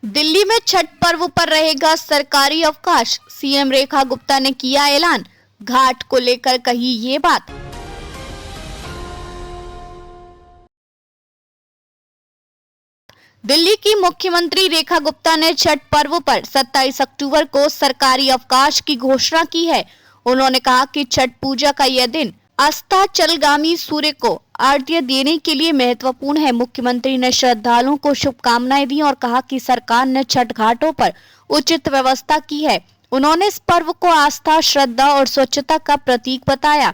दिल्ली में छठ पर्व पर रहेगा सरकारी अवकाश। सीएम रेखा गुप्ता ने किया ऐलान। घाट को लेकर कही ये बात। दिल्ली की मुख्यमंत्री रेखा गुप्ता ने छठ पर्व पर 27 अक्टूबर को सरकारी अवकाश की घोषणा की है। उन्होंने कहा कि छठ पूजा का यह दिन अस्ताचलगामी सूर्य को आरती देने के लिए महत्वपूर्ण है। मुख्यमंत्री ने श्रद्धालुओं को शुभकामनाएं दी और कहा कि सरकार ने छठ घाटों पर उचित व्यवस्था की है। उन्होंने इस पर्व को आस्था, श्रद्धा और स्वच्छता का प्रतीक बताया।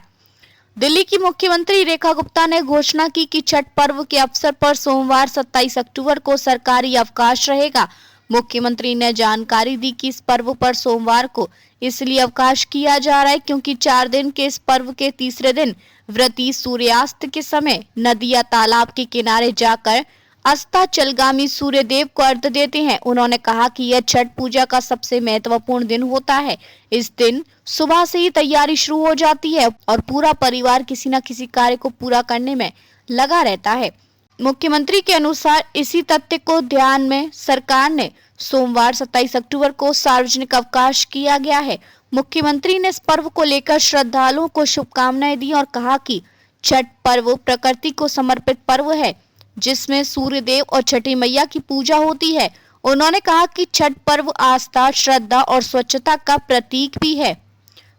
दिल्ली की मुख्यमंत्री रेखा गुप्ता ने घोषणा की कि छठ पर्व के अवसर पर सोमवार 27 अक्टूबर को सरकारी अवकाश रहेगा। मुख्यमंत्री ने जानकारी दी कि इस पर्व पर सोमवार को इसलिए अवकाश किया जा रहा है क्योंकि 4 दिन के इस पर्व के तीसरे दिन व्रती सूर्यास्त के समय नदी या तालाब के किनारे जाकर अस्ताचलगामी सूर्य देव को अर्घ्य देते हैं। उन्होंने कहा कि यह छठ पूजा का सबसे महत्वपूर्ण दिन होता है। इस दिन सुबह से ही तैयारी शुरू हो जाती है और पूरा परिवार किसी न किसी कार्य को पूरा करने में लगा रहता है। मुख्यमंत्री के अनुसार इसी तथ्य को ध्यान में सरकार ने सोमवार 27 अक्टूबर को सार्वजनिक अवकाश किया गया है। मुख्यमंत्री ने इस पर्व को लेकर श्रद्धालुओं को शुभकामनाएं दी और कहा कि छठ पर्व प्रकृति को समर्पित पर्व है जिसमें सूर्य देव और छठी मैया की पूजा होती है। उन्होंने कहा कि छठ पर्व आस्था, श्रद्धा और स्वच्छता का प्रतीक भी है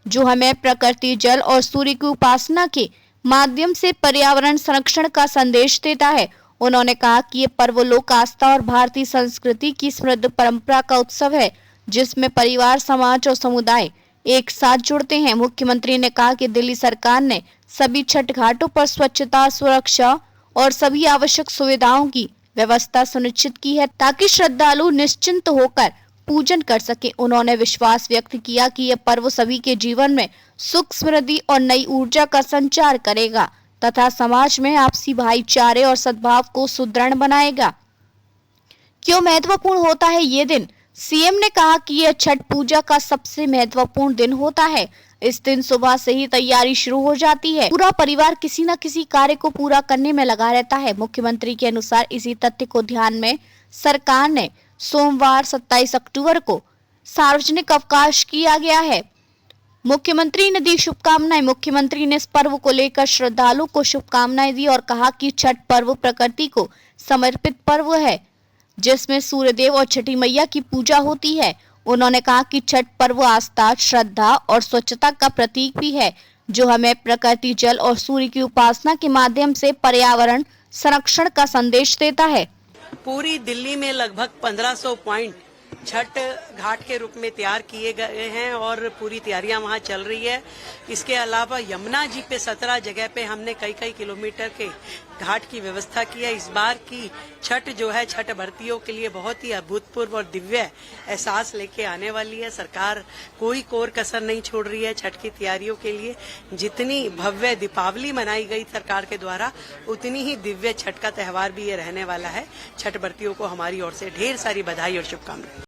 जो हमें प्रकृति, जल और सूर्य की उपासना के माध्यम से पर्यावरण संरक्षण का संदेश देता है। उन्होंने कहा कि ये पर्व लोक आस्था और भारतीय संस्कृति की समृद्ध परंपरा का उत्सव है जिसमें परिवार, समाज और समुदाय एक साथ जुड़ते हैं। मुख्यमंत्री ने कहा कि दिल्ली सरकार ने सभी छठ घाटों पर स्वच्छता, सुरक्षा और सभी आवश्यक सुविधाओं की व्यवस्था सुनिश्चित की है ताकि श्रद्धालु निश्चिंत होकर पूजन कर सके। उन्होंने विश्वास व्यक्त किया कि यह पर्व सभी के जीवन में सुख, समृद्धि और नई ऊर्जा का संचार करेगा तथा समाज में आपसी भाईचारे और सद्भाव को सुदृढ़ बनाएगा। क्यों महत्वपूर्ण होता है ये दिन? सीएम ने कहा कि यह छठ पूजा का सबसे महत्वपूर्ण दिन होता है। इस दिन सुबह से ही तैयारी शुरू हो जाती है। पूरा परिवार किसी न किसी कार्य को पूरा करने में लगा रहता है। मुख्यमंत्री के अनुसार इसी तथ्य को ध्यान में सरकार ने सोमवार 27 अक्टूबर को सार्वजनिक अवकाश किया गया है। मुख्यमंत्री ने दी शुभकामनाएं। मुख्यमंत्री ने इस पर्व को लेकर श्रद्धालुओं को शुभकामनाएं दी और कहा कि छठ पर्व प्रकृति को समर्पित पर्व है जिसमें सूर्यदेव और छठी मैया की पूजा होती है। उन्होंने कहा कि छठ पर्व आस्था, श्रद्धा और स्वच्छता का प्रतीक भी है जो हमें प्रकृति, जल और सूर्य की उपासना के माध्यम से पर्यावरण संरक्षण का संदेश देता है। पूरी दिल्ली में लगभग 1500 पॉइंट छठ घाट के रूप में तैयार किए गए हैं और पूरी तैयारियां वहां चल रही है। इसके अलावा यमुना जी पे 17 जगह पे हमने कई किलोमीटर के घाट की व्यवस्था की है। इस बार की छठ जो है छठ भर्तियों के लिए बहुत ही अभूतपूर्व और दिव्य एहसास लेके आने वाली है। सरकार कोई कोर कसर नहीं छोड़ रही है छठ की तैयारियों के लिए। जितनी भव्य दीपावली मनाई गई सरकार के द्वारा उतनी ही दिव्य छठ का त्यौहार भी ये रहने वाला है। छठ भर्तियों को हमारी ओर से ढेर सारी बधाई और शुभकामनाएं।